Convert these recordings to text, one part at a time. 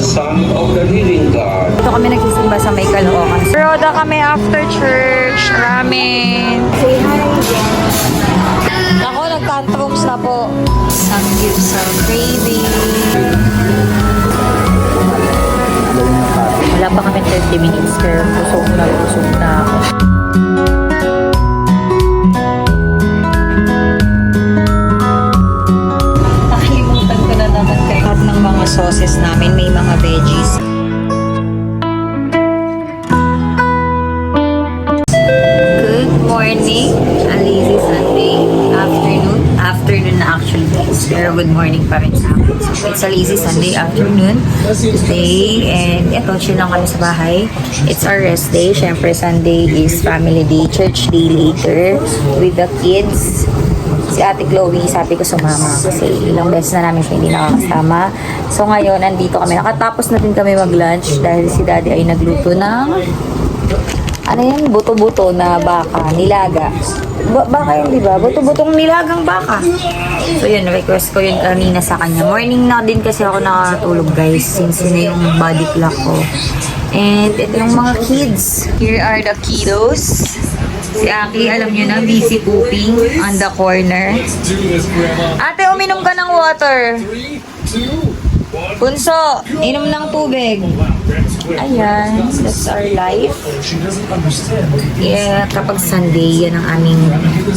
Son of the Living God. Ito kami nagsisimba sa may Caloocan. Roda kami after church. Ramen. Say hi. Ako, nag-tantrums na po. Some craving. Wala pa kami 30 minutes pero busog na ako. Nakalimutan ko na naman kayo. Lahat ng mga sauces namin, may mga veggies. Good morning. A lazy Sunday. Afternoon na actually guys. Pero good morning pa rin sa akin. So it's a lazy Sunday afternoon today. And eto, chill lang kami sa bahay. It's our rest day. Syempre Sunday is family day, church day later with the kids. Si Ate Chloe, sabi ko sumama kasi ilang beses na namin siya hindi nakakasama. So ngayon, nandito kami. Nakatapos na din kami mag-lunch dahil si Daddy ay nagluto ng ano yan? Buto-buto na baka, nilaga. Baka yun, di ba? Buto-butong nilagang baka. So yun, request ko yun kanina sa kanya. Morning na din kasi ako nakatulog guys since yun na yung body clock ko. And ito yung mga kids. Here are the kiddos. Si Aki, alam nyo na, busy pooping on the corner. Ate, uminom ka ng water. Punso, inom ng tubig. Ayan, that's our life. Yeah, kapag Sunday, yan ang aming,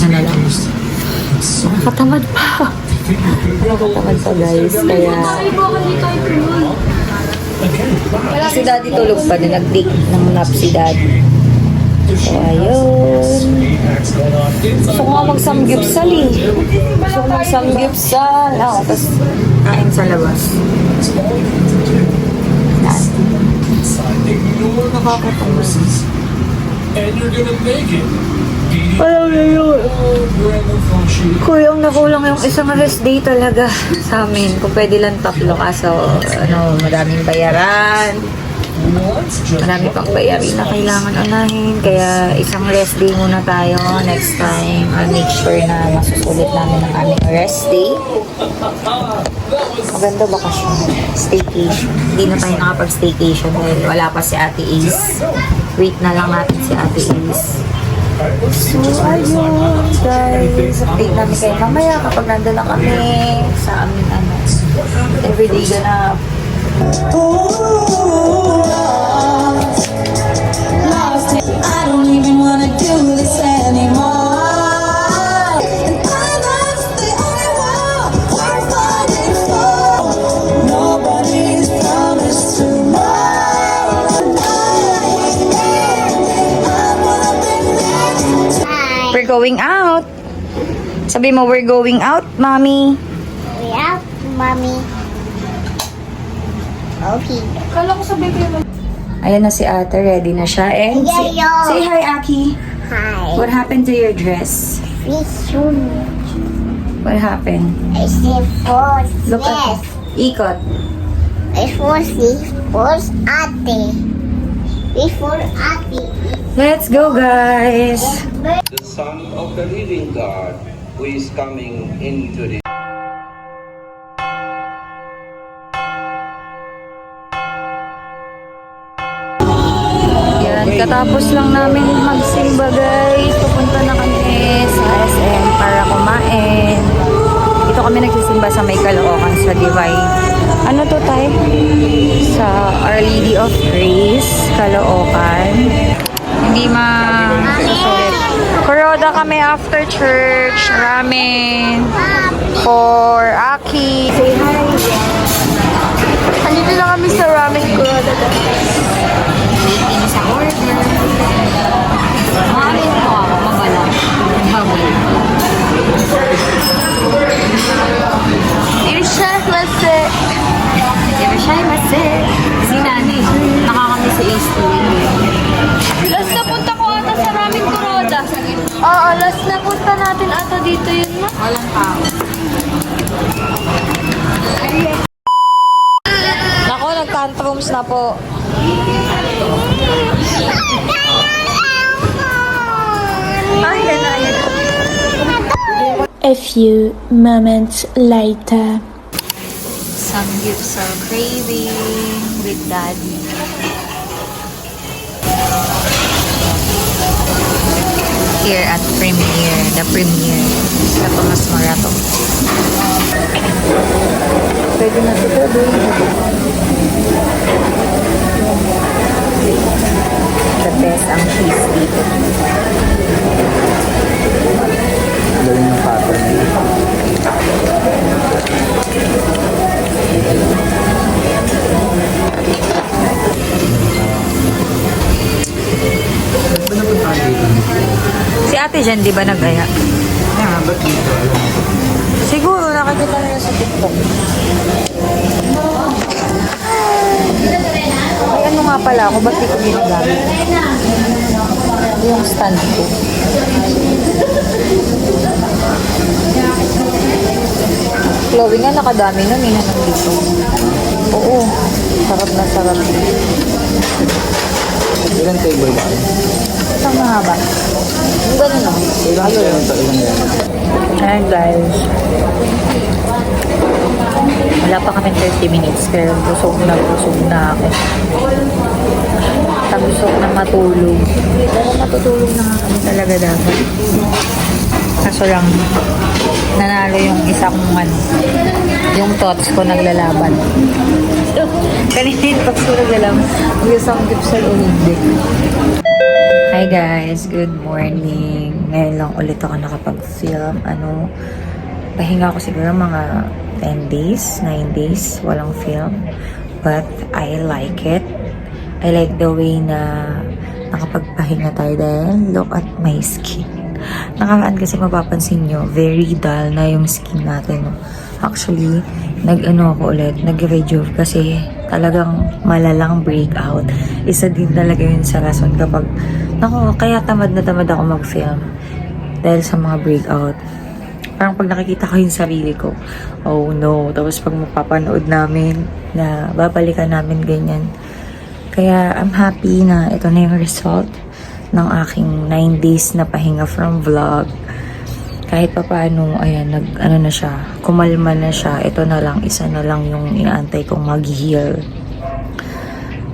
ano lang. Nakatamad pa. Nakatamad pa guys, kaya... Si Daddy tulog pa din, nag-take ng nap si Daddy. So, ayun. Gusto ko nga mag-samgyupsal eh. Gusto ko mag-samgyupsal. Tapos kain sa labas. Nakakatawa. Alam na yun. Kuya, ang nakulang yung isang rest day talaga sa amin. Kung pwede lang tatlo kaso madaming bayaran. Marami pang bayarin na kailangan unahin. Kaya isang rest day muna tayo. Next time, I'll make sure na masusulit namin ang aming rest day. Maganda bakasyon. Staycation. Hindi na tayo nakapag-staycation dahil wala pa si Ate Ace. Wait na lang natin si Ate Ace. So, ayun guys. Update namin kayo mamaya kapag nandun na kami sa aming everyday ganap. I don't even wanna do this anymore. And I'm the only one we're fighting for. Nobody's promised tomorrow. We're going out. Sabi mo, we're going out, Mommy. We're out, Mommy. Okay. Kala ko sabi ko yun. Ayan na si Ate, ready na siya. And say hi, Aki. Hi. What happened to your dress? Vision. What happened? It's a force. Look at ikot. It's force ate. Before ate. Let's go, guys. The Son of the Living God who is coming into the Katapos lang namin magsimba guys, pupunta na kami sa SM para kumain. Dito kami nagsisimba sa may Caloocan sa Divine. Ano to tayo? Sa Our Lady of Grace, Caloocan. Hindi masusulit. Kuroda kami after church. Ramen. For Aki. Say hi. Andito na kami sa ramen Kuroda guys. Waiting sa order. Maraming po ako, mabala. Bawal. Irishayamase. Irishayamase. Si Nani, nakakami si Ace to. Last na punta ko ata sa ramen Kuroda. Oo, last na punta natin ata dito yun na. Walang tao. Nako, nag-tantrums na po. A few moments later. Some gifts are craving. Daddy. Here at the premiere sa Tomas Morato. Pwede na ito doon. The best ang cheese dito. Galing ng pattern. Si ate dyan, di ba nag-aya? Ba't dito? Siguro, nakakita na sa TikTok. Ay, ano nga pala ako? Ba't di ko ginagamit? Yung stand ko. Chloe nga, nakadami nun. Inanong dito. Oo. Sarap na sarap. Ilang table ba? Isang mahaba. Yung ganun lang. Ilang yan to? Ilang yan? Ayan guys. Wala pa kami 30 minutes pero busog na ako. Busog na matulog. Pero matutulog na nga kami talaga dapat. Kaso lang, nanalo yung isang yung thoughts ko naglalaban. Kanina yung thoughts ko naglalaban. Yung isang tips sa hindi. Hi guys, good morning. Ngayon lang ulit ako nakapag-film. Pahinga ko siguro mga 10 days, 9 days, walang film. But I like it. I like the way na nakapagpahinga tayo dahil look at my skin. Nakaraan kasi mapapansin nyo, very dull na yung skin natin. No? Actually, nag-rejuve kasi talagang malalang breakout. Isa din talaga yun sa rason kapag, kaya tamad na tamad ako mag-film dahil sa mga breakout. Parang pag nakikita ko yung sarili ko, oh no. Tapos pag mapapanood namin, na babalikan namin ganyan. Kaya I'm happy na ito na yung result ng aking 9 days na pahinga from vlog. Kahit pa paano, ayan, kumalma na siya. Ito na lang, isa na lang yung inaantay kong mag-heal.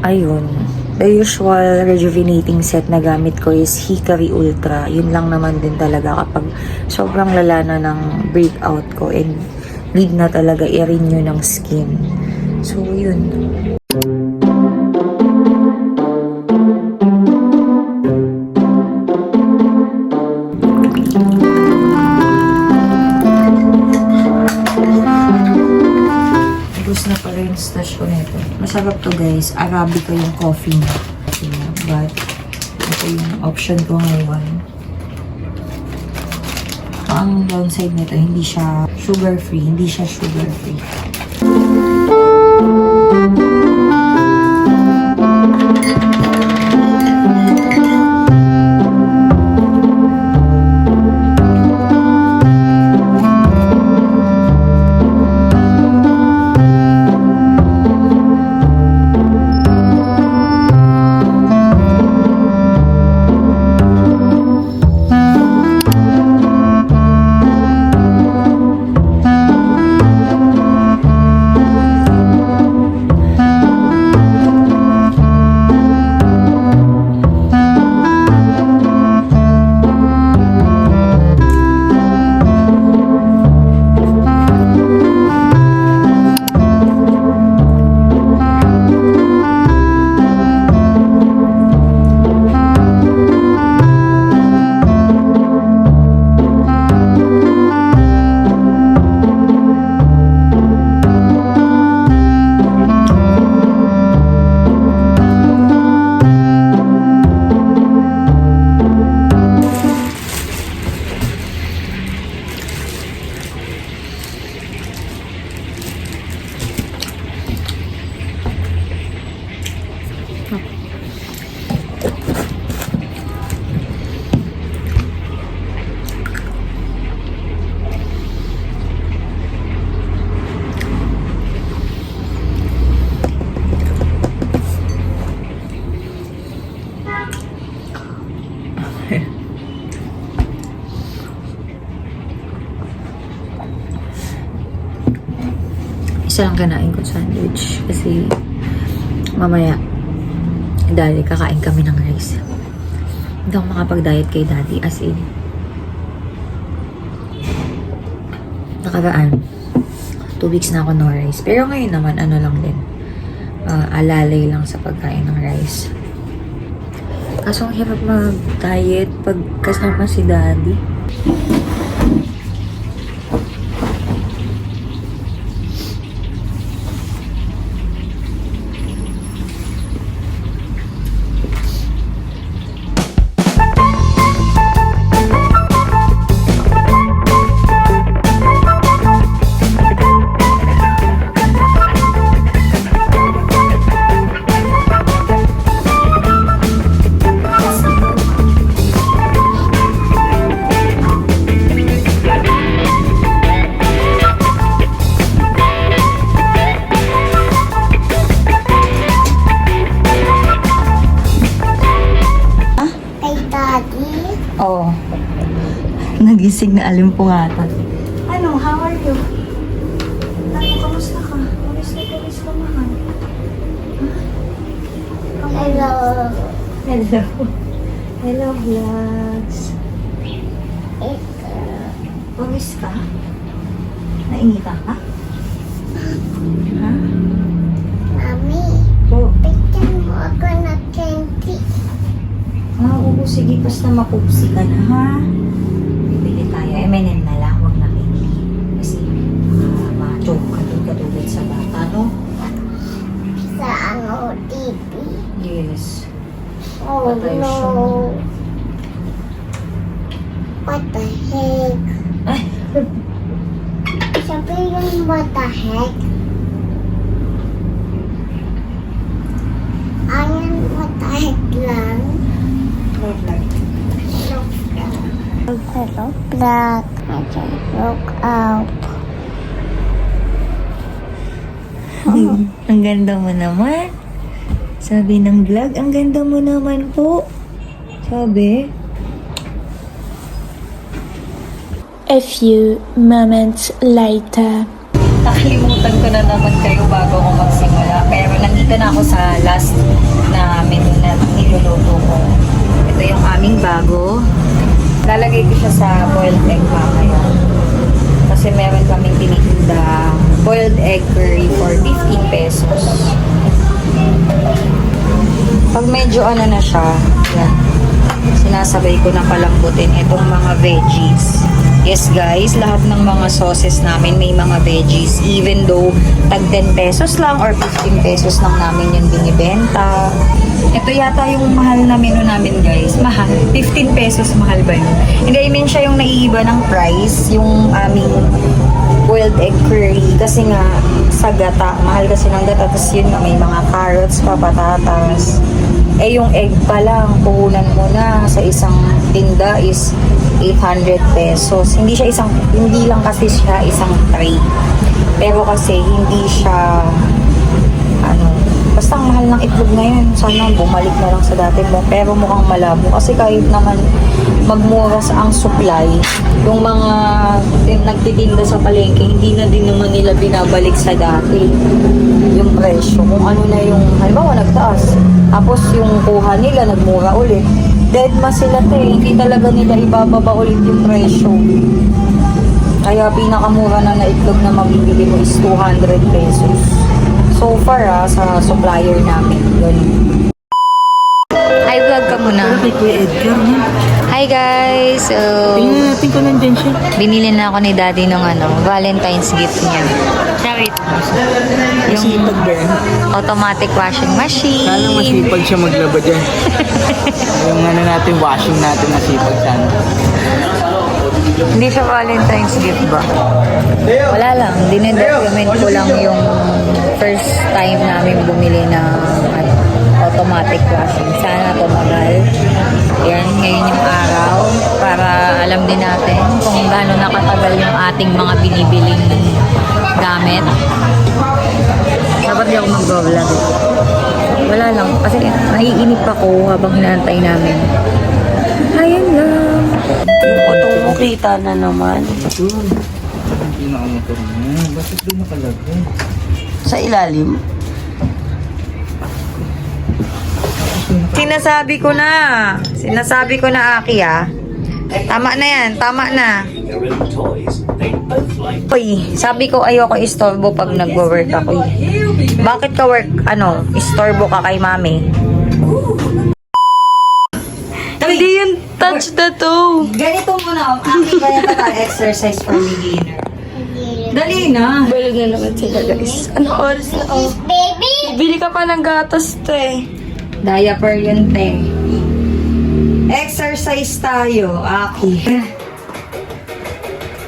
Ayun. The usual rejuvenating set na gamit ko is Hikari Ultra. Yun lang naman din talaga kapag sobrang lala na ng breakout ko and need na talaga i-renew ng skin. So, yun. Na pala yung stash ko nito. Masarap to guys. Arabica yung coffee niya. But, ito yung option ko ngayon. Ang downside nito, hindi siya sugar-free. Isa lang kanain ko sandwich kasi mamaya, daddy, kakain kami ng rice. Hindi ako makapag-diet kay daddy, as in. Nakaraan, 2 weeks na ako no rice. Pero ngayon naman, ano lang din, alalay lang sa pagkain ng rice. Kaso ang hirap mag-diet pag kasama si daddy. Kay Daddy. Oo. Nagising na alimpungatan. Ano, how are you? Ano, kamusta ka? Kamusta mahal? Hello. Hello. Hello, vlogs. Pawis ka? Naingita ka? Ha? Mami, Po. bigyan mo ako ng candy. Oo, sige, basta mapupsi ka na, ha? Bibili tayo. M&M na lang, huwag na candy. Kasi, ma-choke ka doon katulad sa bata, no? Sa ano, TV. Yes. Oh Patay no. siya. What the heck? Ay, Sabi yung what the heck? Ayan, what the heck lang. love life. Hello, Black. I just woke up. Ang ganda mo naman. Sabi ng vlog, ang ganda mo naman po. Sabi. A few moments later. Nakalimutan ko na naman kayo bago ako magsimula. Pero nandito na ako sa last na menu na niluluto ko. Ito yung aming bago. Lalagay ko siya sa boiled egg mamaya. Kasi meron kaming tinitinda boiled egg curry for 15 pesos. Pag medyo ano na siya, yan. Sinasabay ko na palambutin itong mga veggies. Yes guys, lahat ng mga sauces namin may mga veggies. Even though tag 10 pesos lang or 15 pesos lang namin yung binibenta. Ito yata yung mahal na menu namin guys. Mahal. 15 pesos, mahal ba yun? Hindi, I mean siya yung naiiba ng price. Yung aming boiled egg curry. Kasi nga, sa gata. Mahal kasi ng gata. Tapos yun nga, may mga carrots pa, patatas. Eh yung egg pa lang, puhunan mo na sa isang tinda is 800 pesos. Hindi lang kasi siya isang tray. Pero kasi hindi siya, basta ang mahal ng itlog ngayon. Sana bumalik na lang sa dati mo. Pero mukhang malabo. Kasi kahit naman magmura sa ang supply, yung mga nagtitinda sa palengke, hindi na din naman nila binabalik sa dati yung presyo. Kung ano na yung, halimbawa, nagtaas. Tapos yung kuha nila, nagmura ulit. Dead ma sila hindi talaga nila ibababa ulit yung presyo. Kaya pinakamura na itlog na mabibili mo is 200 pesos. So far sa supplier namin. Ganun. Hi, vlog ka muna. Kay Kuya Edgar, no? Hi guys! So, Tingnan natin kung nandyan siya. binili na ako ni daddy ng Valentine's gift niya. Charit. Masipag ba yan? Automatic washing machine. Sana masipag siya maglaba dyan. Yung natin, washing natin masipag sana. Hindi siya Valentine's gift ba? Wala lang. Dinidocument ko lang yung first time namin bumili ng automatic washing. Sana tumagal. Yan, ngayon yung araw. Para alam din natin kung gaano nakatagal yung ating mga binibiling gamit. Dapat di ako mag-vlog. Wala lang. Kasi naiinip ako habang hinantay namin. Ayun lang. Yung kita na naman. Doon. Ang pinakamotor niya. Bakit doon nakalagay? Sa ilalim. sinasabi ko na. Sinasabi ko na, Aki, ah. Tama na yan, tama na. Uy, sabi ko ayoko istorbo pag nagwo-work ako. Bakit ka work, istorbo ka kay mami? Hindi yung touch na to. Ganito muna, Aki, kaya ka exercise for beginner. Dali na. Balo na naman sila, guys. Ano oras na, oh? Baby! Bili ka pa ng gatas, te. Diaper yun, te. Exercise tayo, Aki.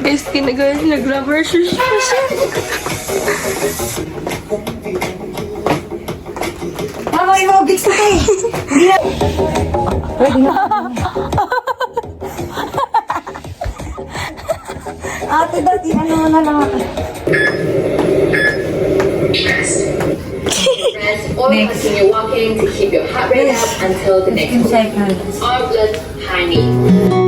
Guys, ginagawa niya, nag-rubber shoes pa siya. Mama, aerobics na, te. Ate, dati, ano na lang. Or continue walking to keep your heart rate up until the next one. Or blood honey.